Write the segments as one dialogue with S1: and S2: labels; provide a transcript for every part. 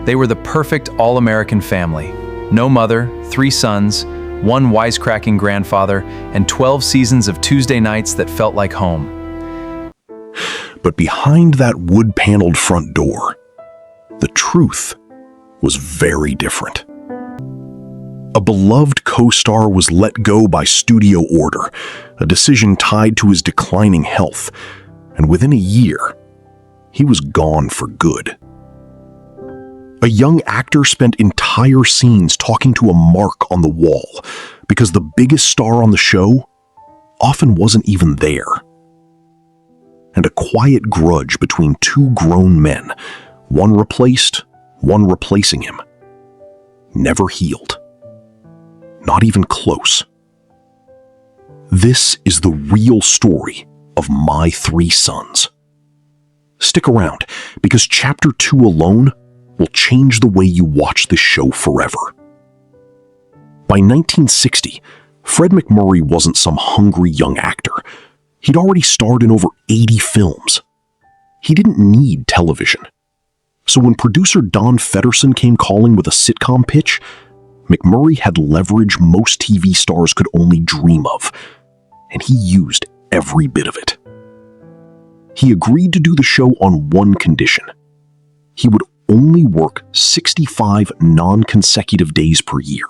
S1: They were the perfect all-American family. No mother, 3 sons, 1 wisecracking grandfather, and 12 seasons of Tuesday nights that felt like home.
S2: But behind that wood-paneled front door, the truth was very different. A beloved co-star was let go by studio order, a decision tied to his declining health, and within a year, he was gone for good. A young actor spent entire scenes talking to a mark on the wall because the biggest star on the show often wasn't even there. And a quiet grudge between 2 grown men, one replaced, one replacing him, never healed. Not even close. This is the real story of My 3 Sons. Stick around, because Chapter 2 alone will change the way you watch this show forever. By 1960, Fred MacMurray wasn't some hungry young actor. He'd already starred in over 80 films. He didn't need television. So when producer Don Fedderson came calling with a sitcom pitch, MacMurray had leverage most TV stars could only dream of, and he used every bit of it. He agreed to do the show on one condition. He would only work 65 non-consecutive days per year,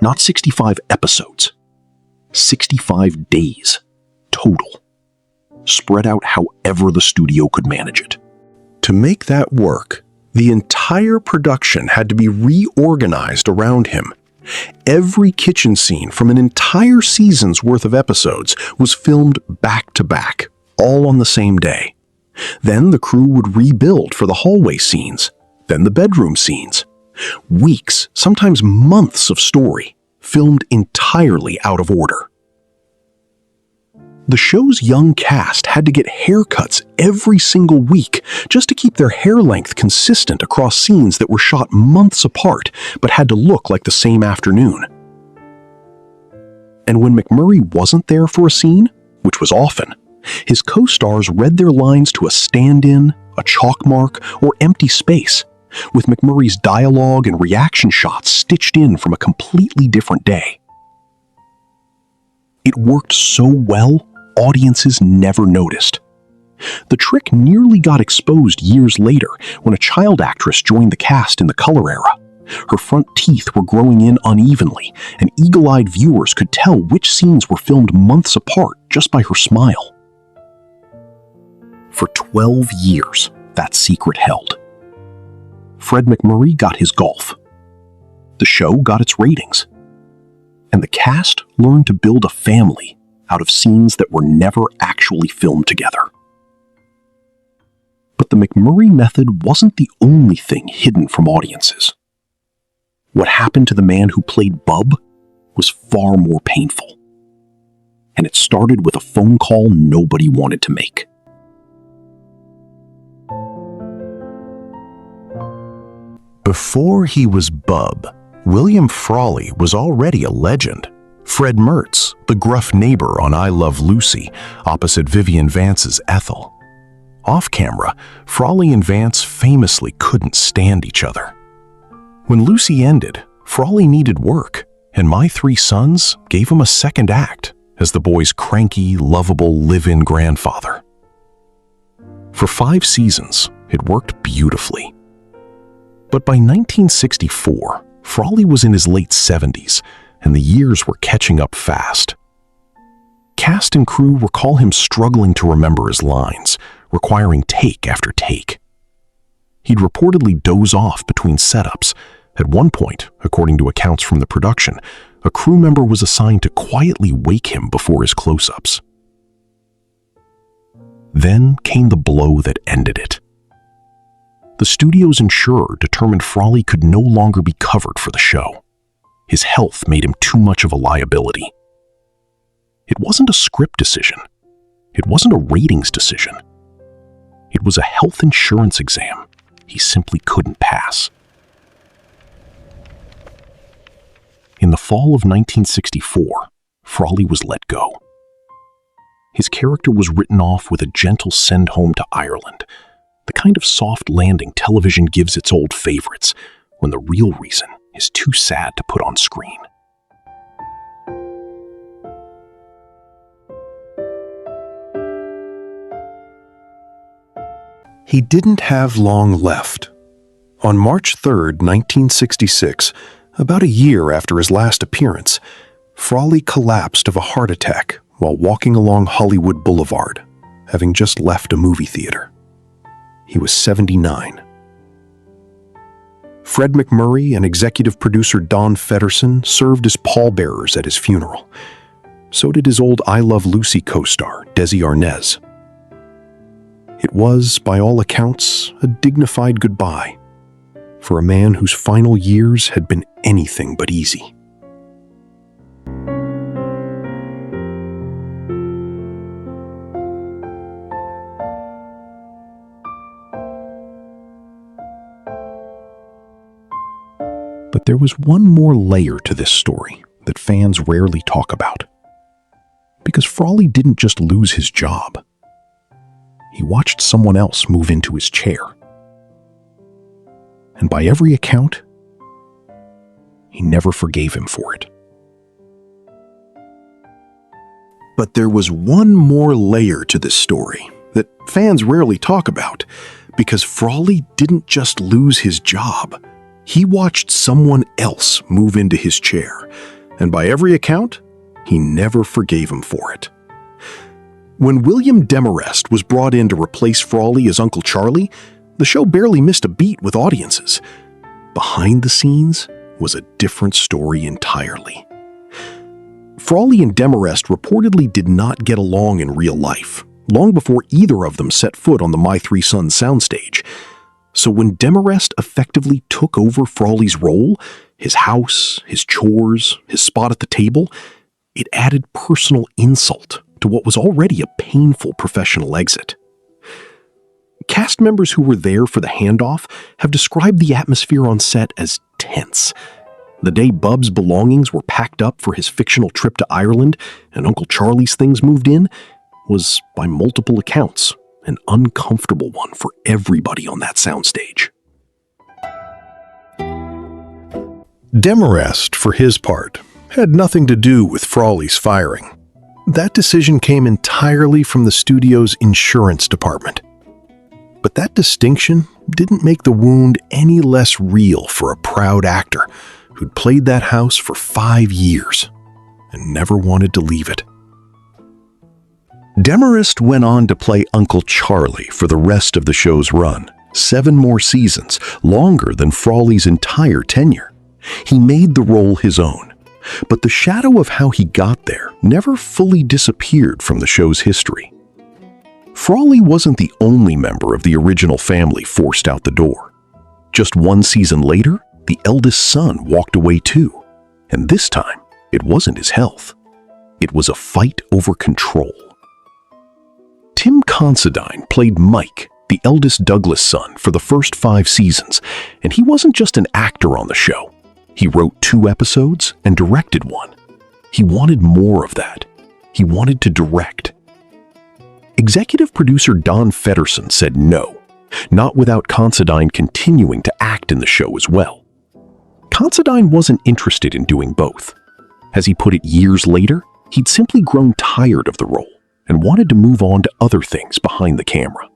S2: not 65 episodes, 65 days total, spread out however the studio could manage it. To make that work, the entire production had to be reorganized around him. Every kitchen scene from an entire season's worth of episodes was filmed back to back, all on the same day. Then the crew would rebuild for the hallway scenes, then the bedroom scenes. Weeks, sometimes months of story, filmed entirely out of order. The show's young cast had to get haircuts every single week just to keep their hair length consistent across scenes that were shot months apart but had to look like the same afternoon. And when MacMurray wasn't there for a scene, which was often, his co-stars read their lines to a stand-in, a chalk mark, or empty space, with MacMurray's dialogue and reaction shots stitched in from a completely different day. It worked so well, audiences never noticed. The trick nearly got exposed years later when a child actress joined the cast in the color era. Her front teeth were growing in unevenly, and eagle-eyed viewers could tell which scenes were filmed months apart just by her smile. For 12 years, that secret held. Fred MacMurray got his golf. The show got its ratings. And the cast learned to build a family out of scenes that were never actually filmed together. But the MacMurray method wasn't the only thing hidden from audiences. What happened to the man who played Bub was far more painful. And it started with a phone call nobody wanted to make. Before he was Bub, William Frawley was already a legend. Fred Mertz, the gruff neighbor on I Love Lucy, opposite Vivian Vance's Ethel. Off-camera, Frawley and Vance famously couldn't stand each other. When Lucy ended, Frawley needed work, and My 3 Sons gave him a second act as the boy's cranky, lovable live-in grandfather. For 5 seasons, it worked beautifully. But by 1964, Frawley was in his late 70s, and the years were catching up fast. Cast and crew recall him struggling to remember his lines, requiring take after take. He'd reportedly doze off between setups. At one point, according to accounts from the production, a crew member was assigned to quietly wake him before his close-ups. Then came the blow that ended it. The studio's insurer determined Frawley could no longer be covered for the show. His health made him too much of a liability. It wasn't a script decision. It wasn't a ratings decision. It was a health insurance exam he simply couldn't pass. In the fall of 1964, Frawley was let go. His character was written off with a gentle send home to Ireland. The kind of soft landing television gives its old favorites when the real reason is too sad to put on screen. He didn't have long left. On March 3rd, 1966, about a year after his last appearance, Frawley collapsed of a heart attack while walking along Hollywood Boulevard, having just left a movie theater. He was 79. Fred MacMurray and executive producer Don Feddersen served as pallbearers at his funeral. So did his old I Love Lucy co-star, Desi Arnaz. It was, by all accounts, a dignified goodbye for a man whose final years had been anything but easy. But there was one more layer to this story that fans rarely talk about. Because Frawley didn't just lose his job. He watched someone else move into his chair. And by every account, he never forgave him for it. But there was one more layer to this story that fans rarely talk about, because Frawley didn't just lose his job. He watched someone else move into his chair, and by every account, he never forgave him for it. When William Demarest was brought in to replace Frawley as Uncle Charlie, the show barely missed a beat with audiences. Behind the scenes was a different story entirely. Frawley and Demarest reportedly did not get along in real life, long before either of them set foot on the My Three Sons soundstage. So when Demarest effectively took over Frawley's role, his house, his chores, his spot at the table, it added personal insult to what was already a painful professional exit. Cast members who were there for the handoff have described the atmosphere on set as tense. The day Bub's belongings were packed up for his fictional trip to Ireland and Uncle Charlie's things moved in was, by multiple accounts, an uncomfortable one for everybody on that soundstage. Demarest, for his part, had nothing to do with Frawley's firing. That decision came entirely from the studio's insurance department. But that distinction didn't make the wound any less real for a proud actor who'd played that house for 5 years and never wanted to leave it. Demarest went on to play Uncle Charlie for the rest of the show's run, 7 more seasons, longer than Frawley's entire tenure. He made the role his own. But the shadow of how he got there never fully disappeared from the show's history. Frawley wasn't the only member of the original family forced out the door. Just 1 season later, the eldest son walked away too. And this time, it wasn't his health. It was a fight over control. Tim Considine played Mike, the eldest Douglas son, for the first 5 seasons, and he wasn't just an actor on the show. He wrote 2 episodes and directed 1. He wanted more of that. He wanted to direct. Executive producer Don Feddersen said no, not without Considine continuing to act in the show as well. Considine wasn't interested in doing both. As he put it years later, he'd simply grown tired of the role and wanted to move on to other things behind the camera.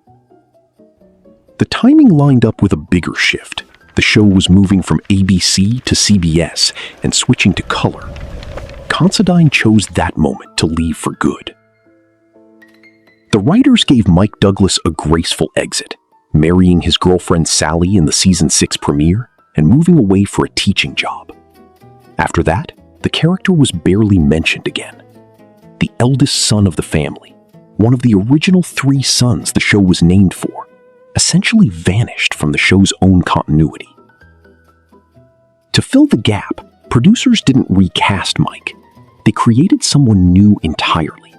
S2: The timing lined up with a bigger shift. The show was moving from ABC to CBS and switching to color. Considine chose that moment to leave for good. The writers gave Mike Douglas a graceful exit, marrying his girlfriend Sally in the season 6 premiere and moving away for a teaching job. After that, the character was barely mentioned again. The eldest son of the family, one of the original 3 sons the show was named for, essentially vanished from the show's own continuity. To fill the gap, producers didn't recast Mike. They created someone new entirely,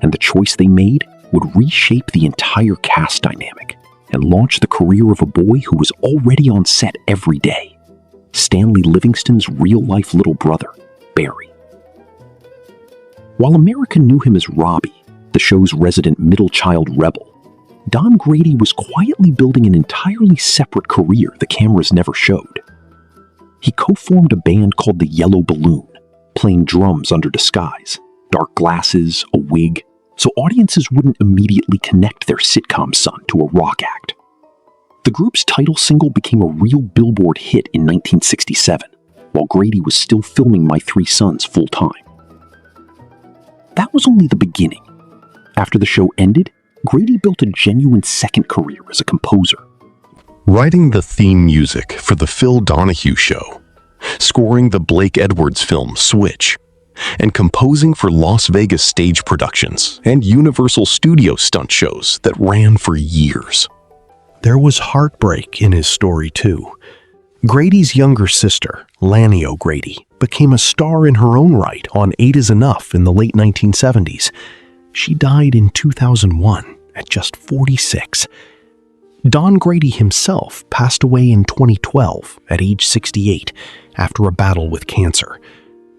S2: and the choice they made would reshape the entire cast dynamic and launch the career of a boy who was already on set every day, Stanley Livingston's real-life little brother, Barry. While America knew him as Robbie, the show's resident middle child rebel, Don Grady was quietly building an entirely separate career the cameras never showed. He co-formed a band called the Yellow Balloon, playing drums under disguise, dark glasses, a wig, so audiences wouldn't immediately connect their sitcom son to a rock act. The group's title single became a real Billboard hit in 1967, while Grady was still filming My Three Sons full-time. That was only the beginning. After the show ended, Grady built a genuine second career as a composer.
S3: Writing the theme music for The Phil Donahue Show, scoring the Blake Edwards film Switch, and composing for Las Vegas stage productions and Universal Studio stunt shows that ran for years.
S4: There was heartbreak in his story, too. Grady's younger sister, Lanny O'Grady, became a star in her own right on 8 is Enough in the late 1970s. She died in 2001 at just 46. Don Grady himself passed away in 2012 at age 68 after a battle with cancer.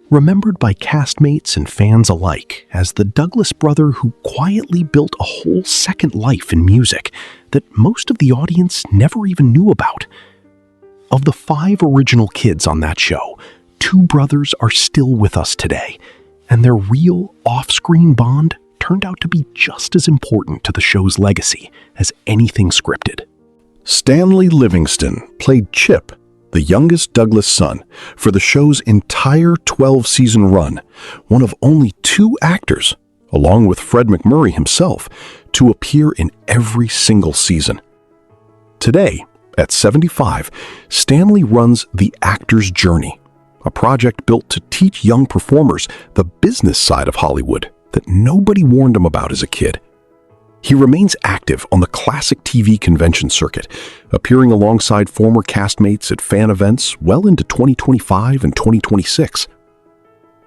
S4: Remembered by castmates and fans alike as the Douglas brother who quietly built a whole second life in music that most of the audience never even knew about. Of the 5 original kids on that show, 2 brothers are still with us today, and their real off-screen bond turned out to be just as important to the show's legacy as anything scripted.
S5: Stanley Livingston played Chip, the youngest Douglas son, for the show's entire 12-season run, one of only 2 actors, along with Fred MacMurray himself, to appear in every single season. Today, at 75, Stanley runs The Actor's Journey, a project built to teach young performers the business side of Hollywood that nobody warned him about as a kid. He remains active on the classic TV convention circuit, appearing alongside former castmates at fan events well into 2025 and 2026.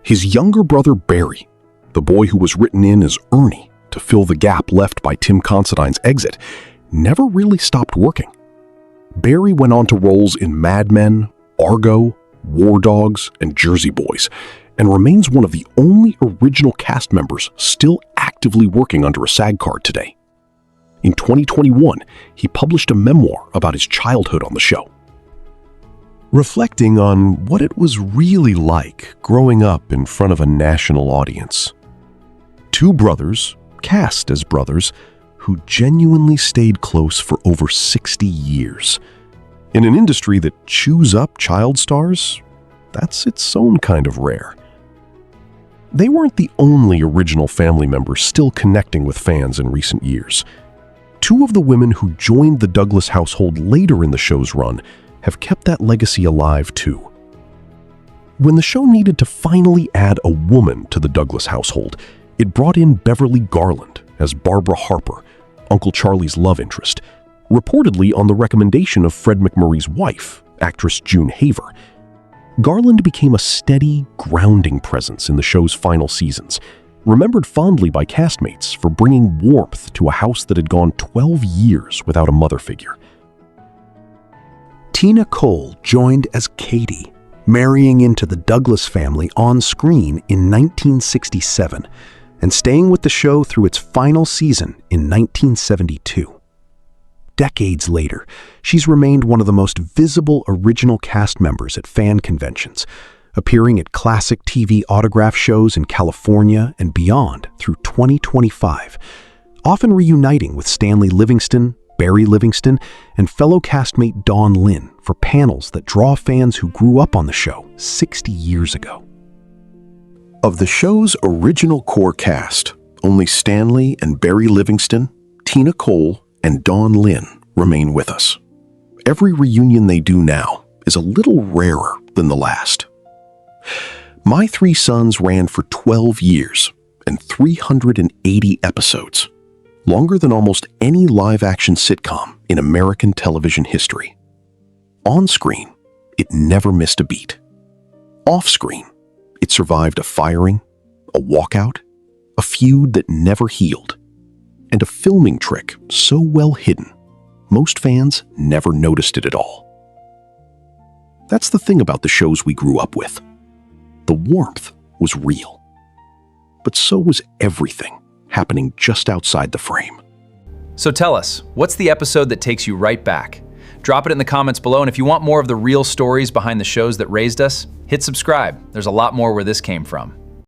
S5: His younger brother Barry, the boy who was written in as Ernie to fill the gap left by Tim Considine's exit, never really stopped working. Barry went on to roles in Mad Men, Argo, War Dogs, and Jersey Boys, and remains one of the only original cast members still actively working under a SAG card today. In 2021, he published a memoir about his childhood on the show.
S4: Reflecting on what it was really like growing up in front of a national audience. 2 brothers, cast as brothers, who genuinely stayed close for over 60 years. In an industry that chews up child stars, that's its own kind of rare. They weren't the only original family members still connecting with fans in recent years. 2 of the women who joined the Douglas household later in the show's run have kept that legacy alive too. When the show needed to finally add a woman to the Douglas household, it brought in Beverly Garland as Barbara Harper, Uncle Charlie's love interest, reportedly on the recommendation of Fred MacMurray's wife, actress June Haver. Garland became a steady, grounding presence in the show's final seasons, remembered fondly by castmates for bringing warmth to a house that had gone 12 years without a mother figure.
S6: Tina Cole joined as Katie, marrying into the Douglas family on screen in 1967 and staying with the show through its final season in 1972. Decades later, she's remained one of the most visible original cast members at fan conventions, appearing at classic TV autograph shows in California and beyond through 2025, often reuniting with Stanley Livingston, Barry Livingston, and fellow castmate Dawn Lynn for panels that draw fans who grew up on the show 60 years ago.
S5: Of the show's original core cast, only Stanley and Barry Livingston, Tina Cole, and Dawn Lynn remain with us. Every reunion they do now is a little rarer than the last. My Three Sons ran for 12 years and 380 episodes, longer than almost any live-action sitcom in American television history. On screen, it never missed a beat. Off screen, it survived a firing, a walkout, a feud that never healed, and a filming trick so well hidden, most fans never noticed it at all. That's the thing about the shows we grew up with. The warmth was real, but so was everything happening just outside the frame.
S1: So tell us, what's the episode that takes you right back? Drop it in the comments below, and if you want more of the real stories behind the shows that raised us, hit subscribe. There's a lot more where this came from.